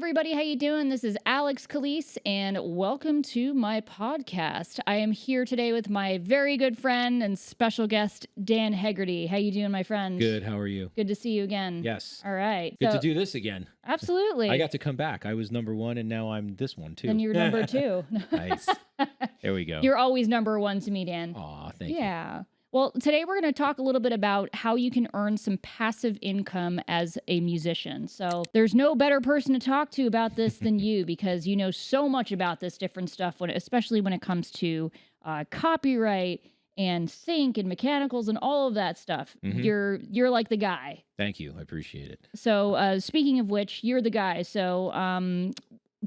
everybody, how you doing? This is Alexx Calise, and welcome to my podcast. I am here today with my very good friend and special guest, Dan Hegarty. How you doing, my friend? Good. How are you? Good to see you again. Yes. All right. Good to do this again. Absolutely. I got to come back. I was number one, and now I'm this one, too. And you're number two. Nice. There we go. You're always number one to me, Dan. Aw, thank you. Yeah. Well, today we're going to talk a little bit about how you can earn some passive income as a musician. So there's no better person to talk to about this than you, because you know so much about this different stuff, especially when it comes to copyright and sync and mechanicals and all of that stuff. Mm-hmm. You're like the guy. Thank you. I appreciate it. So speaking of which, you're the guy. So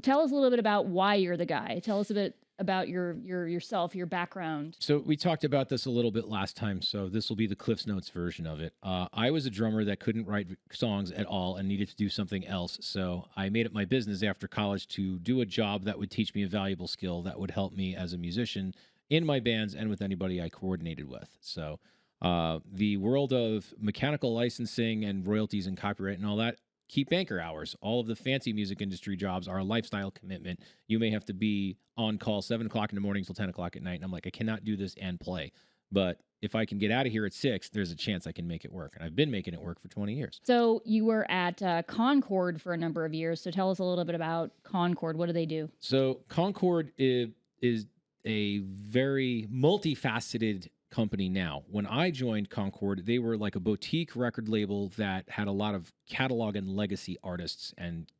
tell us a little bit about why you're the guy. Tell us a bit about yourself, your background. So we talked about this a little bit last time, so this will be the Cliff's Notes version of it. I was a drummer that couldn't write songs at all and needed to do something else, so I made it my business after college to do a job that would teach me a valuable skill that would help me as a musician in my bands and with anybody I coordinated with. So the world of mechanical licensing and royalties and copyright and all that, keep banker hours. All of the fancy music industry jobs are a lifestyle commitment. You may have to be on call 7 o'clock in the morning till 10 o'clock at night. And I'm like, I cannot do this and play. But if I can get out of here at 6, there's a chance I can make it work. And I've been making it work for 20 years. So you were at Concord for a number of years. So tell us a little bit about Concord. What do they do? So Concord is a very multifaceted company now. When I joined Concord, they were like a boutique record label that had a lot of catalog and legacy artists and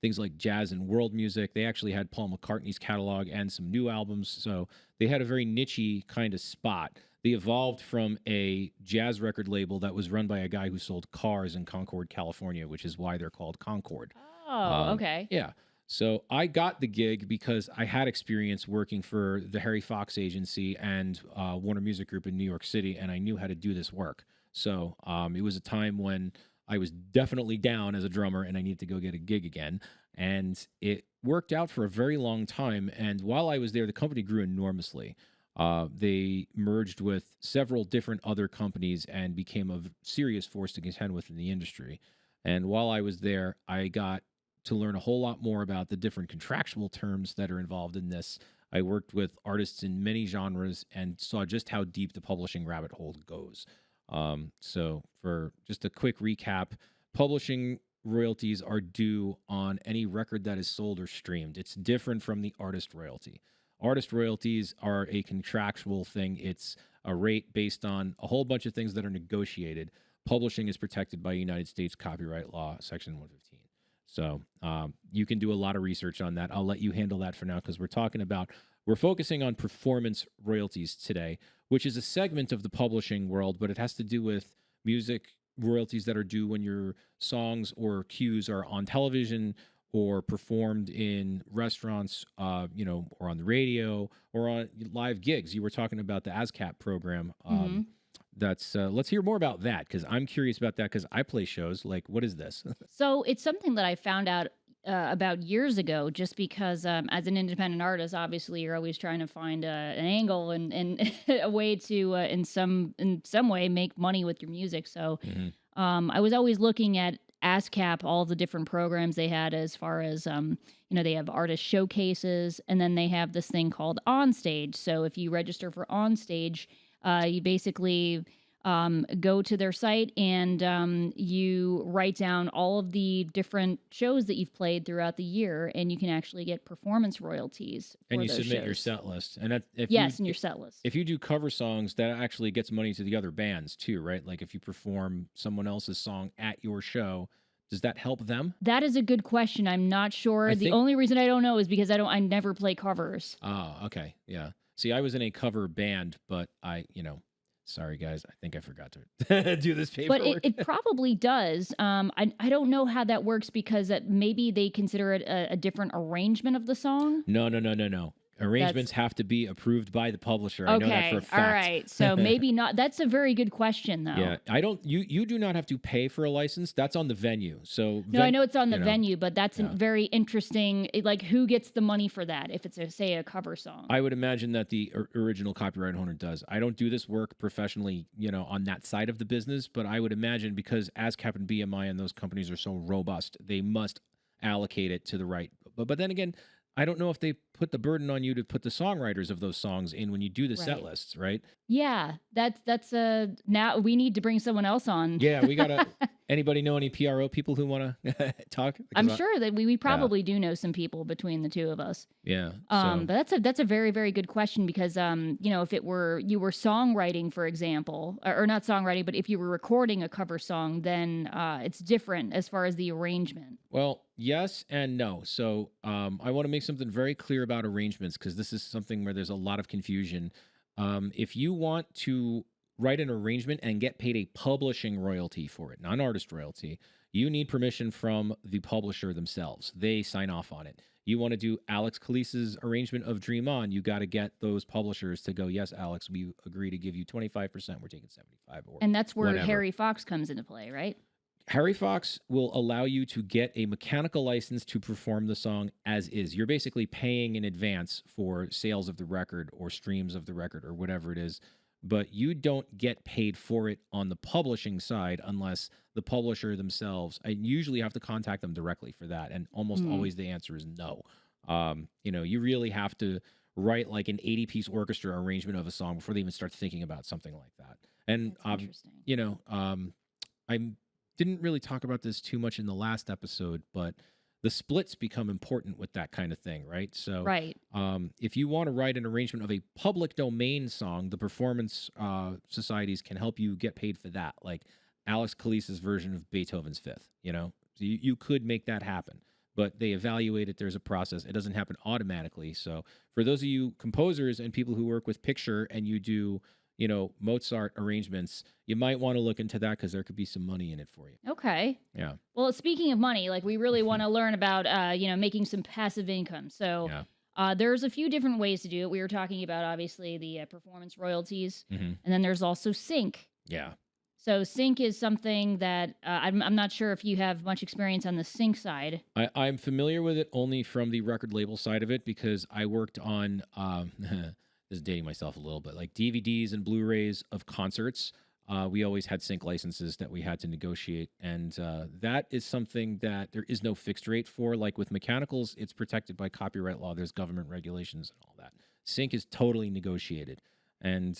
things like jazz and world music. They actually had Paul McCartney's catalog and some new albums. So they had a very niche-y kind of spot. They evolved from a jazz record label that was run by a guy who sold cars in Concord, California, which is why they're called Concord. Oh, okay. Yeah. So I got the gig because I had experience working for the Harry Fox agency and Warner Music Group in New York City, and I knew how to do this work. So it was a time when I was definitely down as a drummer and I needed to go get a gig again. And it worked out for a very long time. And while I was there, the company grew enormously. They merged with several different other companies and became a serious force to contend with in the industry. And while I was there, I got to learn a whole lot more about the different contractual terms that are involved in this. I worked with artists in many genres and saw just how deep the publishing rabbit hole goes. So for just a quick recap, publishing royalties are due on any record that is sold or streamed. It's different from the artist royalty. Artist royalties are a contractual thing. It's a rate based on a whole bunch of things that are negotiated. Publishing is protected by United States copyright law, Section 115. So you can do a lot of research on that. I'll let you handle that for now because we're focusing on performance royalties today, which is a segment of the publishing world, but it has to do with music royalties that are due when your songs or cues are on television or performed in restaurants, or on the radio or on live gigs. You were talking about the ASCAP program. Let's hear more about that because I'm curious about that because I play shows. Like, what is this? So it's something that I found out about years ago, just because as an independent artist, obviously you're always trying to find an angle and a way to in some way make money with your music. So I was always looking at ASCAP, all the different programs they had as far as they have artist showcases, and then they have this thing called Onstage. So if you register for Onstage, you basically go to their site and you write down all of the different shows that you've played throughout the year, and you can actually get performance royalties. And you those submit shows. your set list. And and your set list. If you do cover songs, that actually gets money to the other bands too, right? Like if you perform someone else's song at your show, does that help them? That is a good question. I'm not sure. The only reason I don't know is because I never play covers. Oh, okay. Yeah. See, I was in a cover band, but sorry guys, I think I forgot to do this paperwork. But it probably does. I don't know how that works because maybe they consider it a different arrangement of the song. No. Arrangements have to be approved by the publisher. I know that for a fact. All right. So maybe not. That's a very good question, though. Yeah, you do not have to pay for a license. That's on the venue. So no, I know it's on the venue, but that's very interesting. Like, who gets the money for that if it's say a cover song? I would imagine that the original copyright owner does. I don't do this work professionally, on that side of the business, but I would imagine because ASCAP and BMI and those companies are so robust, they must allocate it to the right. But then again, I don't know if they put the burden on you to put the songwriters of those songs in when you do the set Right. lists, right? Yeah, that's now we need to bring someone else on. Yeah, we gotta. Anybody know any PRO people who want to talk? Because I'm sure that we yeah, probably do know some people between the two of us. yeah. So But that's a very, very good question because if it were you were songwriting, for example, or not songwriting, but if you were recording a cover song, then it's different as far as the arrangement. well, yes and no. So I want to make something very clear about arrangements because this is something where there's a lot of confusion. If you want to write an arrangement and get paid a publishing royalty for it, not an artist royalty, you need permission from the publisher themselves. They sign off on it. You want to do Alexx Calise's arrangement of Dream On, you got to get those publishers to go, yes, Alex, we agree to give you 25%. We're taking 75 or And that's where whatever. Harry Fox comes into play, right? Harry Fox will allow you to get a mechanical license to perform the song as is. You're basically paying in advance for sales of the record or streams of the record or whatever it is, but you don't get paid for it on the publishing side unless the publisher themselves. I usually have to contact them directly for that, and almost Hmm, always the answer is no. You really have to write like an 80-piece orchestra arrangement of a song before they even start thinking about something like that. And that's interesting. I didn't really talk about this too much in the last episode, but the splits become important with that kind of thing, right? So, Right. if you want to write an arrangement of a public domain song, the performance societies can help you get paid for that, like Alexx Calise's version of Beethoven's Fifth. So you could make that happen, but they evaluate it. There's a process. It doesn't happen automatically. So, for those of you composers and people who work with picture and you do Mozart arrangements, you might want to look into that because there could be some money in it for you. Okay. Yeah. Well, speaking of money, like we really want to learn about, making some passive income. So Yeah. there's a few different ways to do it. We were talking about obviously the performance royalties, Hmm. and then there's also sync. Yeah. So sync is something that I'm not sure if you have much experience on the sync side. I'm familiar with it only from the record label side of it because I worked on, this is dating myself a little bit, like DVDs and Blu-rays of concerts. We always had sync licenses that we had to negotiate. And that is something that there is no fixed rate for. Like with mechanicals, it's protected by copyright law. There's government regulations and all that. Sync is totally negotiated. And,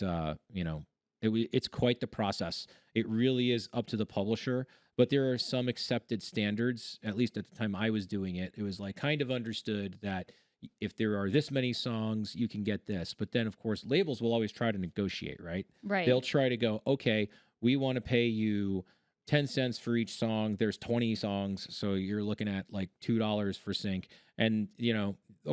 it's quite the process. It really is up to the publisher, but there are some accepted standards. At least at the time I was doing it, it was like kind of understood that if there are this many songs, you can get this. But then, of course, labels will always try to negotiate, right? They'll Right. try to go, okay, we want to pay you 10 cents for each song. There's 20 songs. So you're looking at like $2 for sync. And,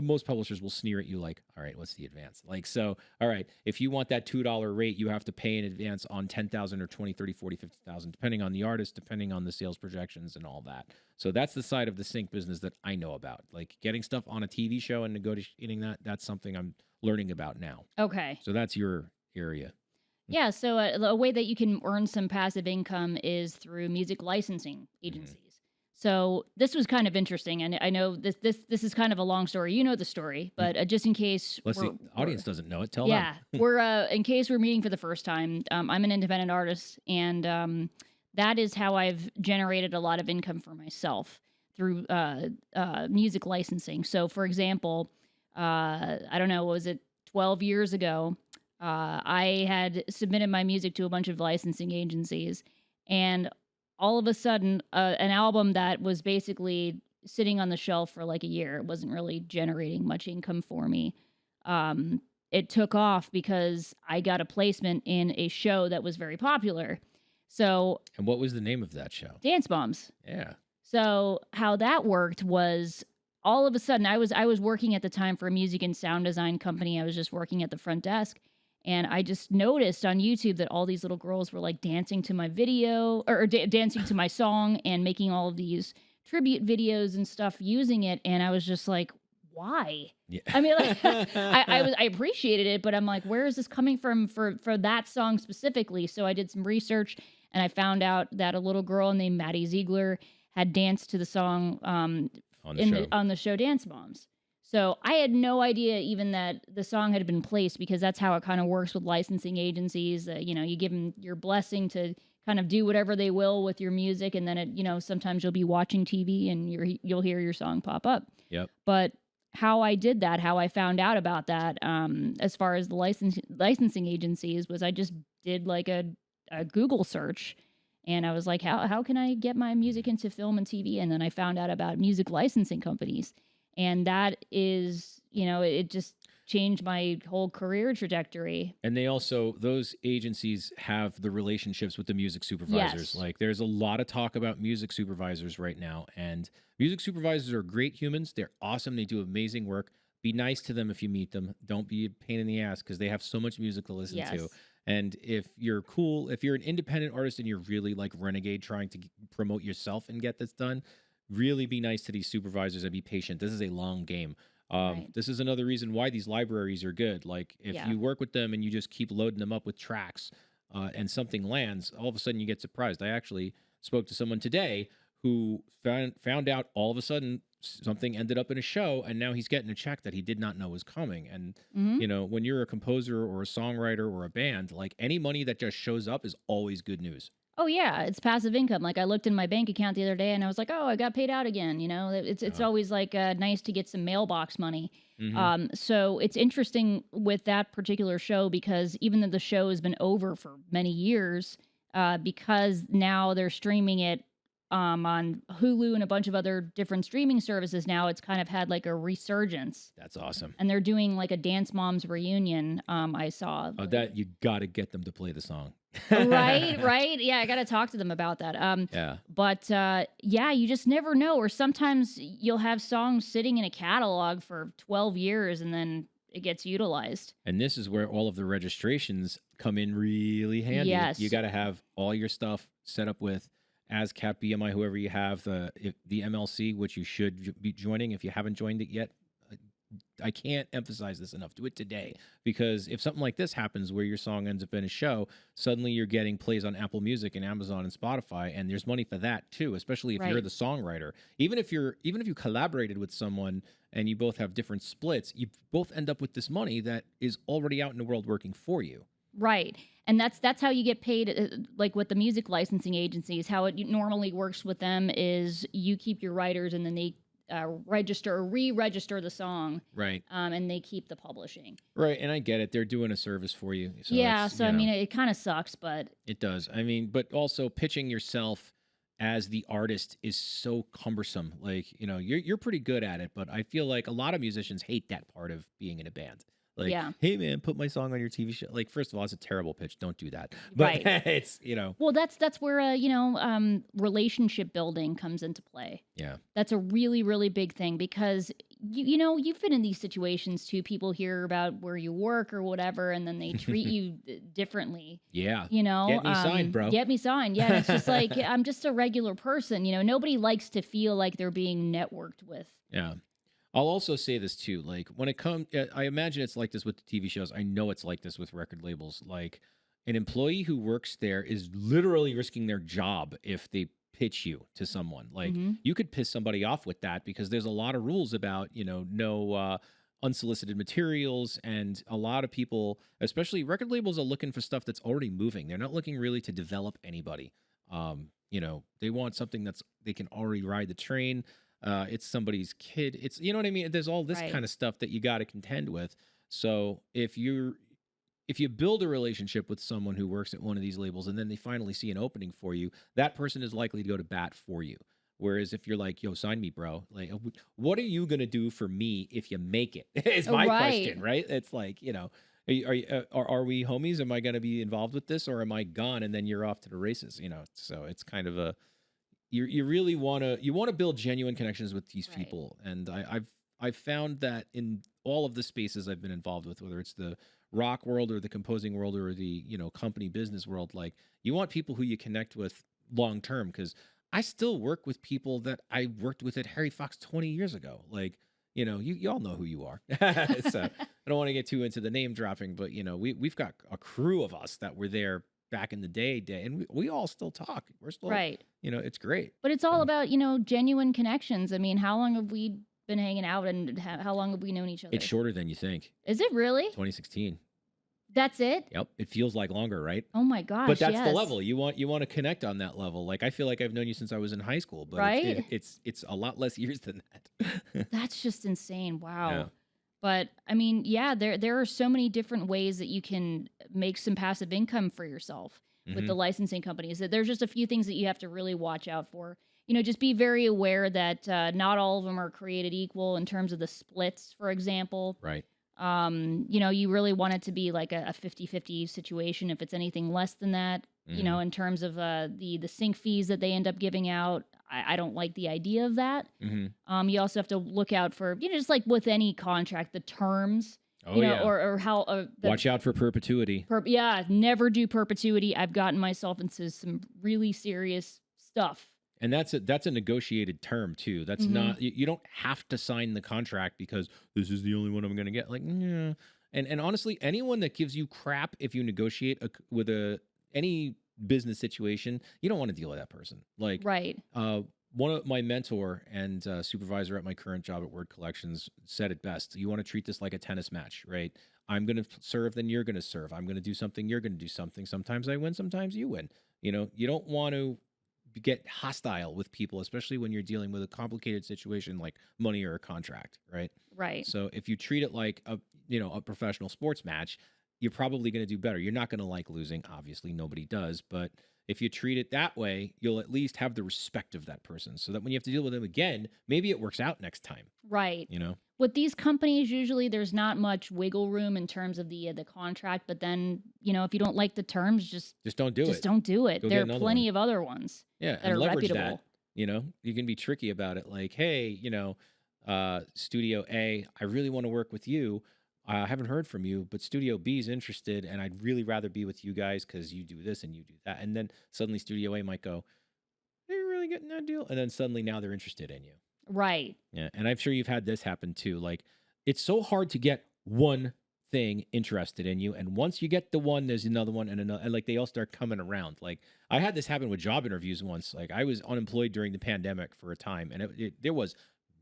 most publishers will sneer at you like, all right, what's the advance? Like, so, all right, if you want that $2 rate, you have to pay in advance on 10,000 or 20, 30, 40, 50,000, depending on the artist, depending on the sales projections and all that. So that's the side of the sync business that I know about. Like getting stuff on a TV show and negotiating that's something I'm learning about now. Okay. So that's your area. Yeah. So a way that you can earn some passive income is through music licensing Hmm. agencies. So this was kind of interesting, and I know this is kind of a long story. You know the story, but just in case Let's see. we're Audience doesn't know it. Tell yeah, them. we're in case we're meeting for the first time. I'm an independent artist, and that is how I've generated a lot of income for myself through music licensing. So, for example, I don't know, what was it 12 years ago? I had submitted my music to a bunch of licensing agencies, and all of a sudden, an album that was basically sitting on the shelf for like a year, it wasn't really generating much income for me. Um, it took off because I got a placement in a show that was very popular. So, And what was the name of that show? Dance Bombs. Yeah. So, how that worked was all of a sudden I was working at the time for a music and sound design company. I was just working at the front desk, and I just noticed on YouTube that all these little girls were like dancing to my video or dancing to my song and making all of these tribute videos and stuff using it. And I was just like, why? Yeah. I mean, like, I appreciated it, but I'm like, where is this coming from for that song specifically? So I did some research, and I found out that a little girl named Maddie Ziegler had danced to the song On the show. on the show Dance Moms. So I had no idea even that the song had been placed, because that's how it kind of works with licensing agencies. You give them your blessing to kind of do whatever they will with your music, and then sometimes you'll be watching TV and you'll hear your song pop up. Yep. But how I did that, how I found out about that, as far as the licensing agencies, was I just did like a Google search, and I was like, how can I get my music into film and TV? And then I found out about music licensing companies, and that is, it just changed my whole career trajectory. And those agencies have the relationships with the music supervisors. Yes. Like there's a lot of talk about music supervisors right now, and music supervisors are great humans. They're awesome. They do amazing work. Be nice to them if you meet them. Don't be a pain in the ass, because they have so much music to listen to. Yes. And if you're an independent artist and you're really like renegade trying to promote yourself and get this done, really be nice to these supervisors and be patient. This is a long game. Right. This is another reason why these libraries are good. Like if Yeah. you work with them and you just keep loading them up with tracks, and something lands, all of a sudden you get surprised. I actually spoke to someone today who found out all of a sudden something ended up in a show, and now he's getting a check that he did not know was coming. And Hmm. when you're a composer or a songwriter or a band, like any money that just shows up is always good news. Oh yeah, it's passive income. Like I looked in my bank account the other day and I was like, "Oh, I got paid out again." It's Yeah. always like nice to get some mailbox money. Hmm. So it's interesting with that particular show, because even though the show has been over for many years, because now they're streaming it on Hulu and a bunch of other different streaming services now, it's kind of had like a resurgence. That's awesome. And they're doing like a Dance Moms reunion. I saw. That you got to get them to play the song. Right, right. Yeah, I got to talk to them about that. Yeah. But yeah, you just never know. Or sometimes you'll have songs sitting in a catalog for 12 years and then it gets utilized. And this is where all of the registrations come in really handy. Yes. You got to have all your stuff set up with ASCAP, BMI, whoever you have, the MLC, which you should be joining if you haven't joined it yet. I can't emphasize this enough. Do it today, because if something like this happens where your song ends up in a show, suddenly you're getting plays on Apple Music and Amazon and Spotify, and there's money for that too, especially if you're Right. the songwriter. Even if you collaborated with someone and you both have different splits, you both end up with this money that is already out in the world working for you. Right. And that's how you get paid, like with the music licensing agencies. How it normally works with them is you keep your writers, and then they register or re-register the song, Right. and they keep the publishing. Right, and I get it. They're doing a service for you. So Yeah, it's, so I mean, it kind of sucks, but it does. I mean, but also pitching yourself as the artist is so cumbersome. Like, you're pretty good at it, but I feel like a lot of musicians hate that part of being in a band. Like, yeah. hey man, put my song on your TV show. Like, first of all, it's a terrible pitch. Don't do that. But Right. it's, Well, that's where relationship building comes into play. yeah. That's a really, really big thing, because you've been in these situations too. People hear about where you work or whatever, and then they treat you differently. Yeah. You know, Get me signed, bro. Get me signed. Yeah, and it's just like, I'm just a regular person. Nobody likes to feel like they're being networked with. Yeah. I'll also say this too. Like when it comes, I imagine it's like this with the TV shows. I know it's like this with record labels. Like an employee who works there is literally risking their job if they pitch you to someone. Like Hmm. you could piss somebody off with that, because there's a lot of rules about, no unsolicited materials. And a lot of people, especially record labels, are looking for stuff that's already moving. They're not looking really to develop anybody. They want something that's, they can already ride the train. It's somebody's kid. It's, you know what I mean? There's all this Right. kind of stuff that you got to contend with. So if you build a relationship with someone who works at one of these labels and then they finally see an opening for you, that person is likely to go to bat for you. Whereas if you're like, yo, sign me, bro. Like, what are you going to do for me if you make it? Is my question, right? It's like, are we homies? Am I going to be involved with this, or am I gone and then you're off to the races? So it's kind of a, you really want to build genuine connections with these Right. people. And I've found that in all of the spaces I've been involved with, whether it's the rock world or the composing world or the, company business world, like you want people who you connect with long term, because I still work with people that I worked with at Harry Fox 20 years ago. Like, you all know who you are. So I don't want to get too into the name dropping, but we've got a crew of us that were there back in the day, and we all still talk. We're still, Right. it's great. But it's all So about, genuine connections. I mean, how long have we been hanging out, and how long have we known each other? it's shorter than you think. Is it really? 2016. That's it? Yep, it feels like longer, right? Oh my But gosh, that's the yes. level. You want to connect on that level. Like I feel like I've known you since I was in high school, but Right? it's a lot less years than that. That's just insane. Yeah. Wow. But I mean, yeah, there are so many different ways that you can make some passive income for yourself with the Hmm. licensing companies. That there's just a few things that you have to really watch out for. Just be very aware that not all of them are created equal in terms of the splits, for example. Right. You really want it to be like a 50-50 situation. If it's anything less than that, Hmm. in terms of the sync fees that they end up giving out, I don't like the idea of that. Hmm. You also have to look out for, just like with any contract, the terms, Oh yeah. or how Watch out for perpetuity. yeah, never do perpetuity. I've gotten myself into some really serious stuff. And that's a negotiated term too. That's Hmm. not you don't have to sign the contract because this is the only one I'm going to get. Like, yeah. And honestly, anyone that gives you crap if you negotiate with any business situation, you don't want to deal with that person. Like, Right. one of my mentor and supervisor at my current job at Word Collections said it best. You want to treat this like a tennis match, right? I'm going to serve, then you're going to serve. I'm going to do something, you're going to do something. Sometimes I win, sometimes you win. You don't want to get hostile with people, especially when you're dealing with a complicated situation like money or a contract, right? Right. So if you treat it like a professional sports match, you're probably going to do better. You're not going to like losing, obviously nobody does, but if you treat it that way, you'll at least have the respect of that person so that when you have to deal with them again, maybe it works out next time, Right. you know? With these companies, usually there's not much wiggle room in terms of the contract. But then, if you don't like the terms, just Just don't do just it. don't do it. Go There get are another one. plenty of other ones Yeah, that and are leverage that. reputable. You can be tricky about it. Like, hey, Studio A, I really want to work with you. I haven't heard from you, but Studio B is interested, and I'd really rather be with you guys because you do this and you do that. And then suddenly Studio A might go, "Are you really getting that deal?" And then suddenly now they're interested in you. Right. Yeah, and I'm sure you've had this happen too. Like, it's so hard to get one thing interested in you, and once you get the one, there's another one and another, and like they all start coming around. Like, I had this happen with job interviews once. Like, I was unemployed during the pandemic for a time, and there was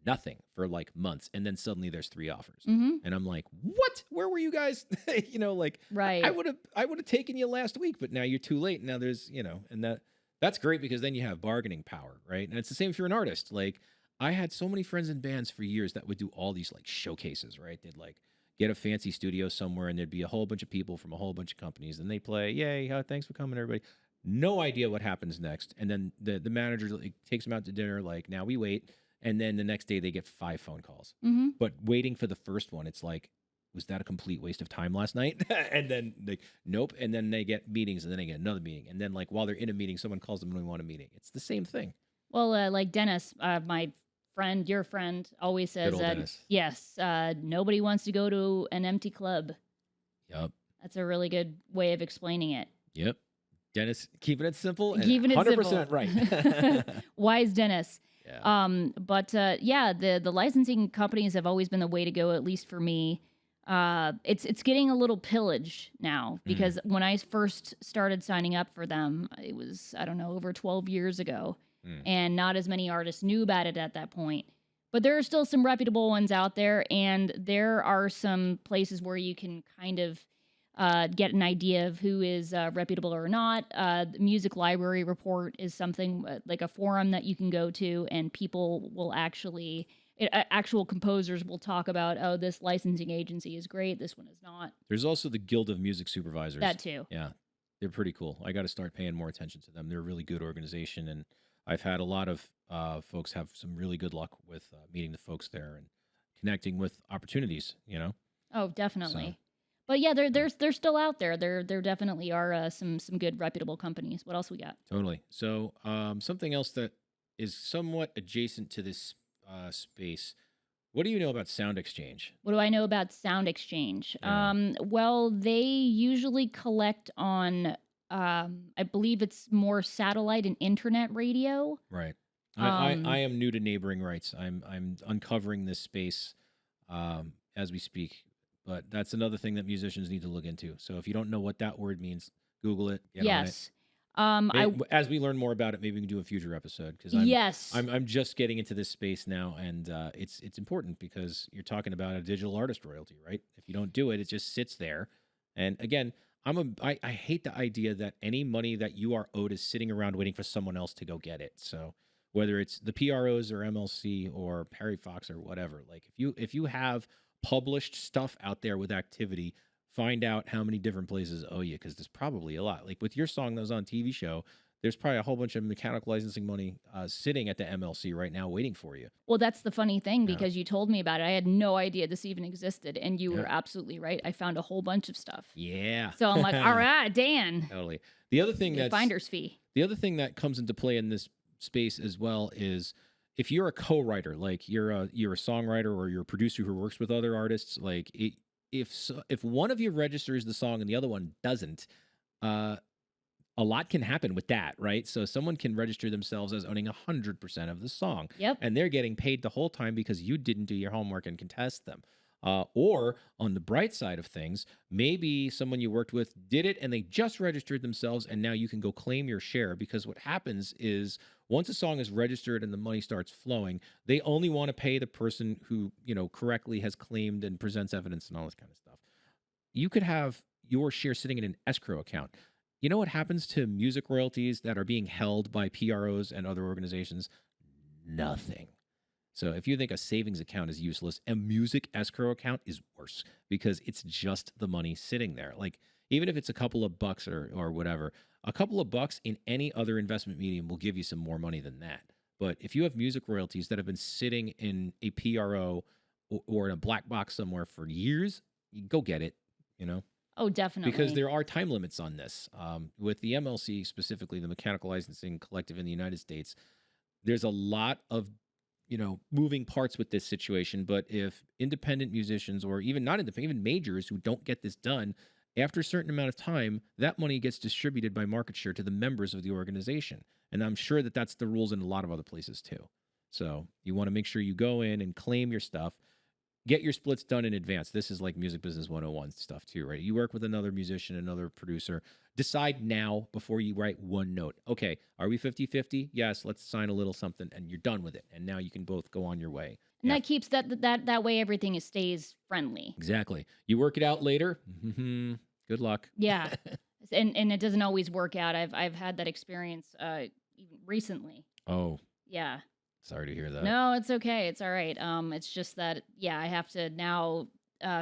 nothing for like months, and then suddenly there's 3 offers, Hmm. and I'm like, what? Where were you guys? Like I Right. would have taken you last week, but now you're too late. Now there's and that's great because then you have bargaining power, right? And it's the same if you're an artist. Like, I had so many friends in bands for years that would do all these like showcases, right? They'd like get a fancy studio somewhere and there'd be a whole bunch of people from a whole bunch of companies and they play, yay, thanks for coming, everybody. No idea what happens next. And then the manager like, takes them out to dinner, like, now we wait. And then the next day they get 5 phone calls. Hmm. But waiting for the first one, it's like, was that a complete waste of time last night? And then like, nope. And then they get meetings and then they get another meeting. And then like while they're in a meeting, someone calls them and we want a meeting. It's the same thing. Well, like Dennis, my friend, your friend, always Good says old that, Dennis. yes, nobody wants to go to an empty club. Yep. That's a really good way of explaining it. Yep. Dennis, keeping it simple and Keeping it 100% simple. right. Wise Dennis. Yeah. But yeah, the licensing companies have always been the way to go, at least for me. It's getting a little pillaged now because when I first started signing up for them, it was, I don't know, over 12 years ago, and not as many artists knew about it at that point. But there are still some reputable ones out there, and there are some places where you can kind of get an idea of who is reputable or not. The Music Library Report is something like a forum that you can go to, and people will actually, actual composers will talk about, oh, this licensing agency is great, this one is not. There's also the Guild of Music Supervisors. That too. Yeah. They're pretty cool. I got to start paying more attention to them. They're a really good organization. And I've had a lot of folks have some really good luck with meeting the folks there and connecting with opportunities. Oh, definitely. So, But yeah, they're still out there. There definitely are some good reputable companies. What else we got? totally. So something else that is somewhat adjacent to this space. What do you know about Sound Exchange? What do I know about Sound Exchange? Yeah. Well, they usually collect on, I believe it's more satellite and internet radio. Right. Um, I am new to neighboring rights. I'm uncovering this space as we speak. But that's another thing that musicians need to look into. So if you don't know what that word means, Google it. Get on it. yes. I As we learn more about it, maybe we can do a future episode because yes. I'm just getting into this space now, and it's important because you're talking about a digital artist royalty, right? If you don't do it, it just sits there, And again, I hate the idea that any money that you are owed is sitting around waiting for someone else to go get it. So whether it's the PROs or MLC or Perry Fox or whatever, like if you have published stuff out there with activity, find out how many different places owe you, because there's probably a lot. Like with your song that was on TV show, there's probably a whole bunch of mechanical licensing money sitting at the MLC right now waiting for you. Well, that's the funny thing Yeah. because you told me about it. I had no idea this even existed, and you Yeah. were absolutely right. I found a whole bunch of stuff. Yeah. So I'm like, all right, Dan, Totally. The other thing get a that's finder's fee. the other thing that comes into play in this space as well is if you're a co-writer, like you're a songwriter or you're a producer who works with other artists, like if one of you registers the song and the other one doesn't, uh, a lot can happen with that, right? So someone can register themselves as owning 100% of the song, Yep. and they're getting paid the whole time because you didn't do your homework and contest them. Or on the bright side of things, maybe someone you worked with did it and they just registered themselves, and now you can go claim your share, because what happens is once a song is registered and the money starts flowing, they only want to pay the person who, correctly has claimed and presents evidence and all this kind of stuff. You could have your share sitting in an escrow account. You know what happens to music royalties that are being held by PROs and other organizations? Nothing. So if you think a savings account is useless, a music escrow account is worse, because it's just the money sitting there. Like even if it's a couple of bucks or whatever, a couple of bucks in any other investment medium will give you some more money than that. But if you have music royalties that have been sitting in a PRO or in a black box somewhere for years, you go get it, you know? Oh, definitely. Because there are time limits on this. With the MLC specifically, the Mechanical Licensing Collective in the United States, there's a lot of moving parts with this situation. But if independent musicians, or even not independent, even majors who don't get this done, after a certain amount of time, that money gets distributed by market share to the members of the organization. And I'm sure that that's the rules in a lot of other places too. So you want to make sure you go in and claim your stuff. Get your splits done in advance. This is like music business 101 stuff too, right? You work with another musician, another producer. Decide now before you write one note. Okay, are we 50-50? Yes, let's sign a little something, and you're done with it. And now you can both go on your way. And that keeps that way everything stays friendly. Exactly. You work it out later. Mm-hmm. Good luck. Yeah. and it doesn't always work out. I've had that experience even recently. Oh. Yeah. Sorry to hear that. No, it's okay. It's all right. It's just that, yeah, I have to now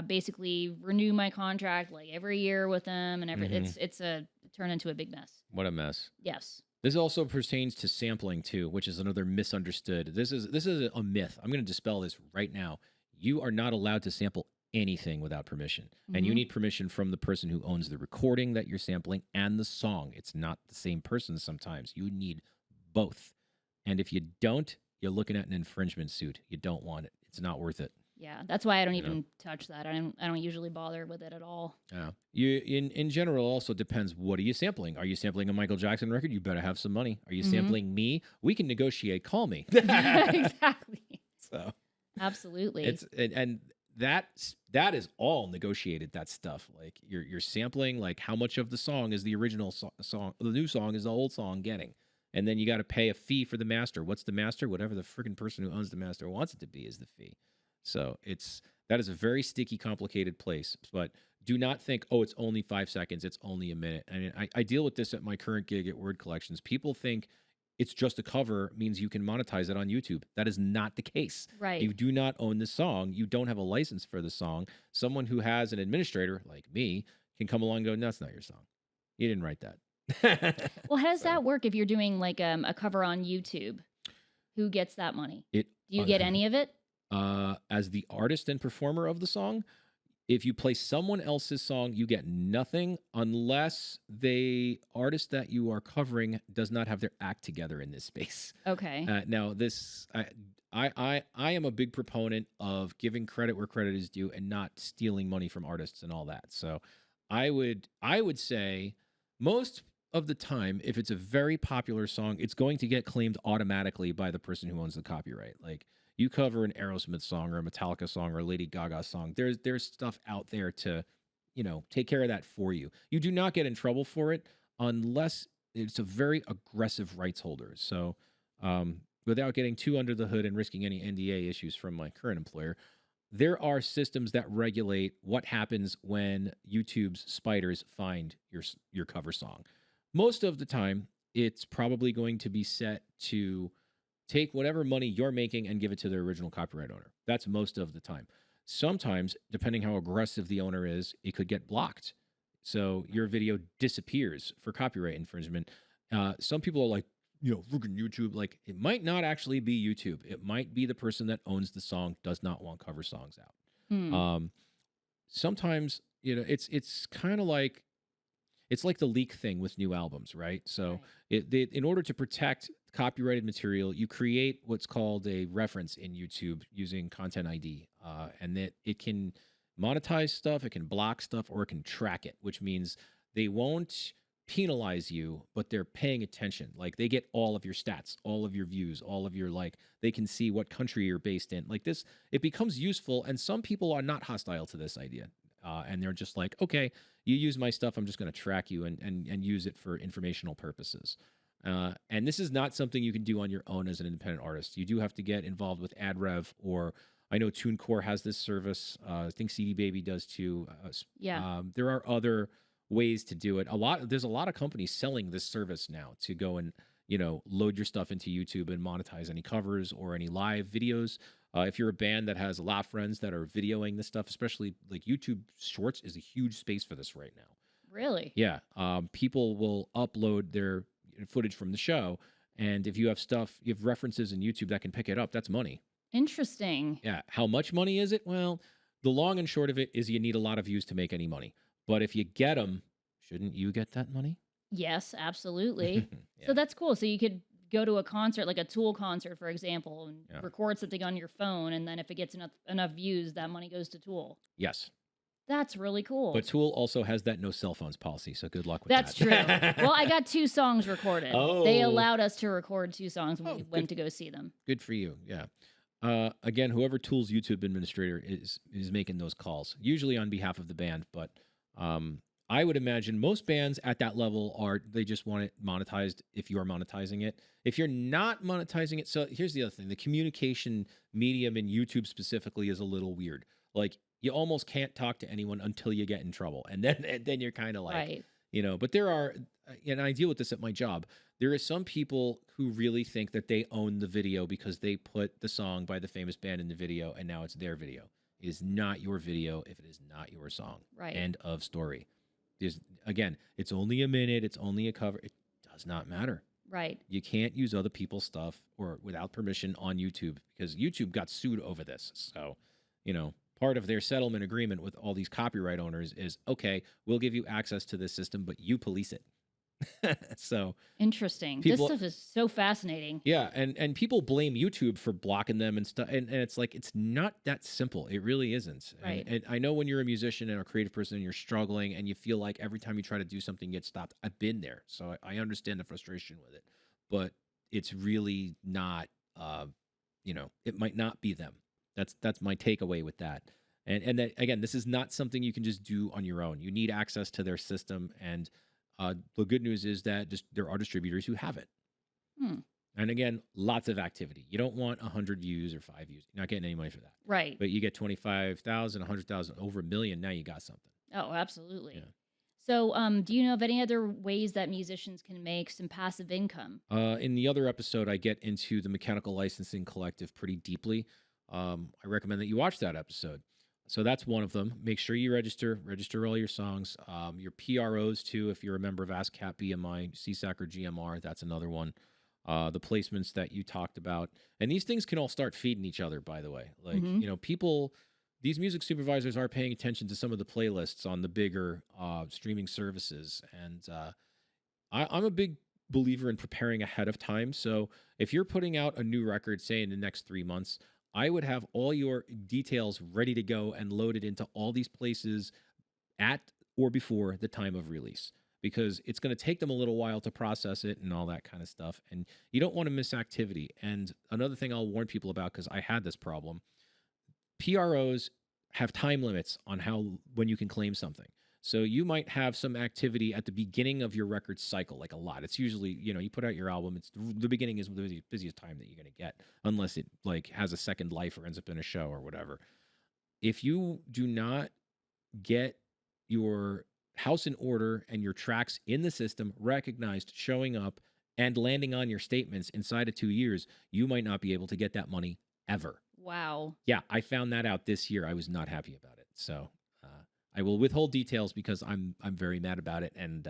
basically renew my contract like every year with them, and it's turned into a big mess. What a mess. Yes. This also pertains to sampling too, which is another misunderstood. This is a myth. I'm going to dispel this right now. You are not allowed to sample anything without permission, and you need permission from the person who owns the recording that you're sampling and the song. It's not the same person sometimes. You need both. And if you don't, you're looking at an infringement suit. You don't want it. It's not worth it. Yeah, that's why I don't even touch that. I don't usually bother with it at all. Yeah. In general, also depends, what are you sampling? Are you sampling a Michael Jackson record? You better have some money. Are you sampling me? We can negotiate. Call me. Exactly. So absolutely. And that is all negotiated, that stuff. Like you're sampling, like how much of the song is the original song, the new song is the old song getting. And then you got to pay a fee for the master. What's the master? Whatever the freaking person who owns the master wants it to be is the fee. So that is a very sticky, complicated place. But do not think, oh, it's only 5 seconds. It's only a minute. And I deal with this at my current gig at Word Collections. People think it's just a cover means you can monetize it on YouTube. That is not the case. Right. You do not own the song. You don't have a license for the song. Someone who has an administrator like me can come along and go, no, that's not your song. You didn't write that. Well, how does that work if you're doing like a cover on YouTube? Who gets that money? Do you get any of it? As the artist and performer of the song, if you play someone else's song, you get nothing unless the artist that you are covering does not have their act together in this space. Okay. Now, I am a big proponent of giving credit where credit is due and not stealing money from artists and all that. So I would say most of the time, if it's a very popular song, it's going to get claimed automatically by the person who owns the copyright. Like you cover an Aerosmith song or a Metallica song or a Lady Gaga song, there's stuff out there to, take care of that for you. You do not get in trouble for it unless it's a very aggressive rights holder. So without getting too under the hood and risking any NDA issues from my current employer, there are systems that regulate what happens when YouTube's spiders find your cover song. Most of the time, it's probably going to be set to take whatever money you're making and give it to the original copyright owner. That's most of the time. Sometimes, depending how aggressive the owner is, it could get blocked. So your video disappears for copyright infringement. Some people are like, freaking YouTube. Like, it might not actually be YouTube. It might be the person that owns the song does not want cover songs out. Hmm. Sometimes, it's kind of like it's like the leak thing with new albums, right? So, Right. in order to protect copyrighted material, you create what's called a reference in YouTube using Content ID, and that it can monetize stuff, it can block stuff, or it can track it, which means they won't penalize you, but they're paying attention. Like, they get all of your stats, all of your views, all of your like. They can see what country you're based in. Like this, it becomes useful, and some people are not hostile to this idea, and they're just like, okay, you use my stuff, I'm just going to track you and use it for informational purposes. And this is not something you can do on your own as an independent artist. You do have to get involved with AdRev, or I know TuneCore has this service. I think CD Baby does too. Yeah. There are other ways to do it. There's a lot of companies selling this service now to go and load your stuff into YouTube and monetize any covers or any live videos. If you're a band that has a lot of friends that are videoing this stuff, especially like YouTube Shorts is a huge space for this right now. Really? Yeah. People will upload their footage from the show. And if you have references in YouTube that can pick it up, that's money. Interesting. Yeah. How much money is it? Well, the long and short of it is you need a lot of views to make any money. But if you get them, shouldn't you get that money? Yes, absolutely. So Yeah. that's cool. So you could go to a concert, like a Tool concert, for example, and Yeah. record something on your phone, and then if it gets enough views, that money goes to Tool. Yes. That's really cool. But Tool also has that no cell phones policy, so good luck with That's true. that. Well, I got 2 songs recorded. They Oh. allowed us to record 2 songs when Oh, we good. went to go see them. Good for you. Yeah. Again, whoever Tool's YouTube administrator is making those calls, usually on behalf of the band. But I would imagine most bands at that level they just want it monetized if you are monetizing it. If you're not monetizing it, so here's the other thing: the communication medium in YouTube specifically is a little weird. Like, you almost can't talk to anyone until you get in trouble, and then you're kind of like, Right. But there are, and I deal with this at my job. There are some people who really think that they own the video because they put the song by the famous band in the video, and now it's their video. It is not your video if it is not your song. Right. End of story. Again, it's only a minute. It's only a cover. It does not matter. Right. You can't use other people's stuff or without permission on YouTube, because YouTube got sued over this. So, part of their settlement agreement with all these copyright owners is, okay, we'll give you access to this system, but you police it. So Interesting. people, This stuff is so fascinating. yeah, and people blame YouTube for blocking them and stuff, and it's like, it's not that simple. It really isn't. Right. And I know when you're a musician and a creative person and you're struggling and you feel like every time you try to do something you get stopped. I've been there, so I understand the frustration with it, but it's really not. It might not be them. That's my takeaway with that. And that, again, this is not something you can just do on your own. You need access to their system, and the good news is that there are distributors who have it. Hmm. And again, lots of activity. You don't want 100 views or 5 views. You're not getting any money for that. Right. But you get 25,000, 100,000, over 1 million. Now you got something. Oh, absolutely. Yeah. So, do you know of any other ways that musicians can make some passive income? In the other episode, I get into the Mechanical Licensing Collective pretty deeply. I recommend that you watch that episode. So that's one of them. Make sure you register all your songs. Your PROs too, if you're a member of ASCAP, BMI, CSAC, or GMR, that's another one. The placements that you talked about. And these things can all start feeding each other, by the way. Like, people, these music supervisors are paying attention to some of the playlists on the bigger streaming services. And I'm a big believer in preparing ahead of time. So if you're putting out a new record, say in the next 3 months, I would have all your details ready to go and loaded into all these places at or before the time of release, because it's going to take them a little while to process it and all that kind of stuff. And you don't want to miss activity. And another thing I'll warn people about, because I had this problem, PROs have time limits on when you can claim something. So you might have some activity at the beginning of your record cycle, like a lot. It's usually, you put out your album, it's the beginning is the busiest time that you're going to get, unless it like has a second life or ends up in a show or whatever. if you do not get your house in order and your tracks in the system recognized, showing up, and landing on your statements inside of 2 years, you might not be able to get that money ever. Wow. Yeah, I found that out this year. I was not happy about it. So I will withhold details because I'm very mad about it, and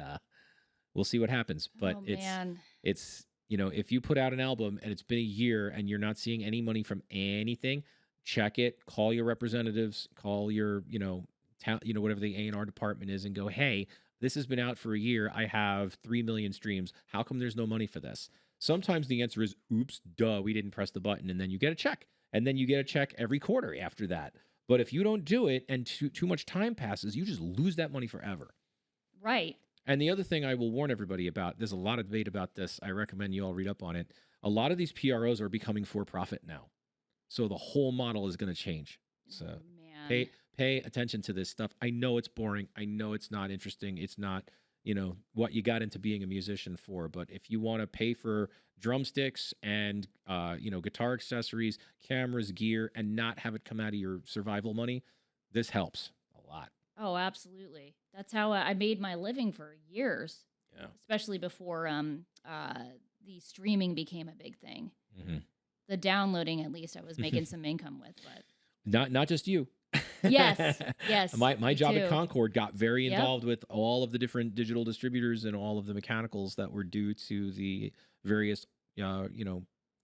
we'll see what happens. But Oh man. it's if you put out an album and it's been a year and you're not seeing any money from anything, check it. Call your representatives. Call your whatever the A&R department is, and go, hey, this has been out for a year. I have 3 million streams. How come there's no money for this? Sometimes the answer is, oops, duh, we didn't press the button, and then you get a check, and then you get a check every quarter after that. But if you don't do it and too much time passes, you just lose that money forever. Right. And the other thing I will warn everybody about, there's a lot of debate about this. I recommend you all read up on it. A lot of these PROs are becoming for profit now. So the whole model is going to change. So Oh man. pay attention to this stuff. I know it's boring. I know it's not interesting. It's not, what you got into being a musician for. But if you want to pay for drumsticks and, guitar accessories, cameras, gear, and not have it come out of your survival money, this helps a lot. Oh, absolutely. That's how I made my living for years, Yeah. especially before the streaming became a big thing. Mm-hmm. The downloading, at least, I was making some income with. But Not just you. yes, yes, My me job at too. Concord got very Yep. involved with all of the different digital distributors and all of the mechanicals that were due to the various,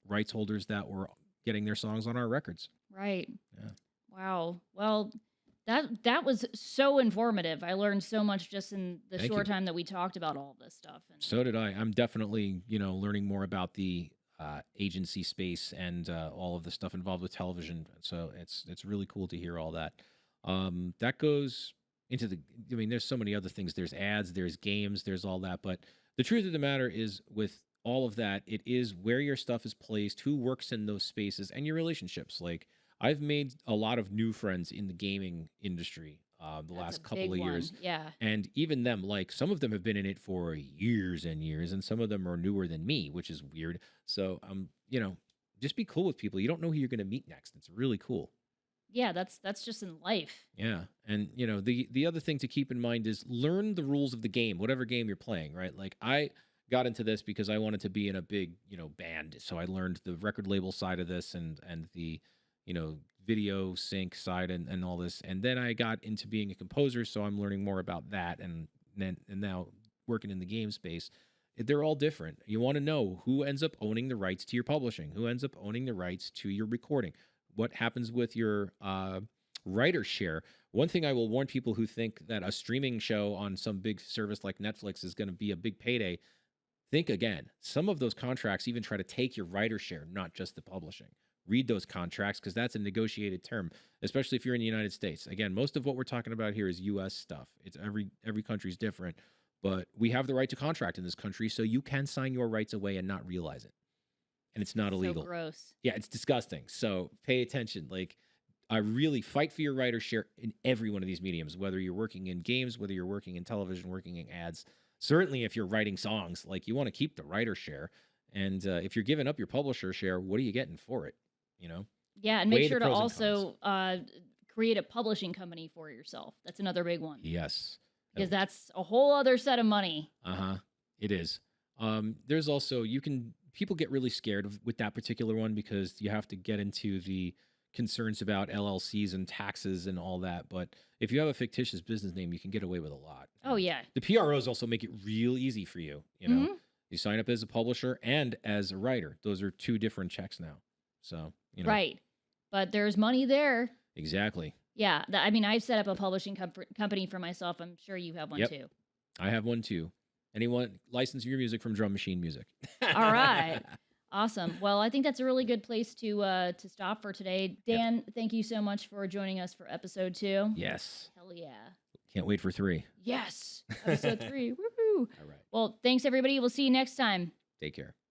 rights holders that were getting their songs on our records. Right. Yeah. Wow. Well, that was so informative. I learned so much just in the Thank short you. time that we talked about all this stuff. And So did I. I'm definitely, learning more about the agency space and all of the stuff involved with television. So it's really cool to hear all that. That goes into there's so many other things. There's ads, there's games, there's all that. But the truth of the matter is, with all of that, it is where your stuff is placed, who works in those spaces, and your relationships. Like, I've made a lot of new friends in the gaming industry the that's a last big couple of one. years. Yeah. And even them, like, some of them have been in it for years and years, and some of them are newer than me, which is weird. So, just be cool with people. You don't know who you're going to meet next. It's really cool. Yeah, that's just in life. Yeah. And, the other thing to keep in mind is learn the rules of the game, whatever game you're playing, right? Like, I got into this because I wanted to be in a big, band. So I learned the record label side of this and the, video sync side and all this. And then I got into being a composer, so I'm learning more about that, and now working in the game space. They're all different. You want to know who ends up owning the rights to your publishing, who ends up owning the rights to your recording, what happens with your writer share. One thing I will warn people who think that a streaming show on some big service like Netflix is going to be a big payday, think again. Some of those contracts even try to take your writer share, not just the publishing. Read those contracts, because that's a negotiated term, especially if you're in the United States. Again, most of what we're talking about here is U.S. stuff. It's every country's different, but we have the right to contract in this country, so you can sign your rights away and not realize it, and it's not So illegal. gross. Yeah, it's disgusting. So pay attention. Like, I really fight for your writer share in every one of these mediums, whether you're working in games, whether you're working in television, working in ads. Certainly, if you're writing songs, like, you want to keep the writer share, and if you're giving up your publisher share, what are you getting for it? Yeah, and make Weigh the sure to pros and cons. also create a publishing company for yourself. That's another big one, Yes. because that's a whole other set of money. Uh-huh. It is. There's also, people get really scared with that particular one, because you have to get into the concerns about LLCs and taxes and all that. But if you have a fictitious business name, you can get away with a lot. Oh And yeah. the PROs also make it real easy for you. Hmm. You sign up as a publisher and as a writer. Those are two different checks now. So, Right. But there's money there. exactly. Yeah. I've set up a publishing company for myself. I'm sure you have one Yep. too. I have one too. Anyone license your music from Drum Machine Music. All right. Awesome. Well, I think that's a really good place to stop for today. Yep. Dan, thank you so much for joining us for episode 2. Yes. Hell yeah. Can't wait for 3. Yes. Episode 3. Woohoo. All right. Well, thanks everybody. We'll see you next time. Take care.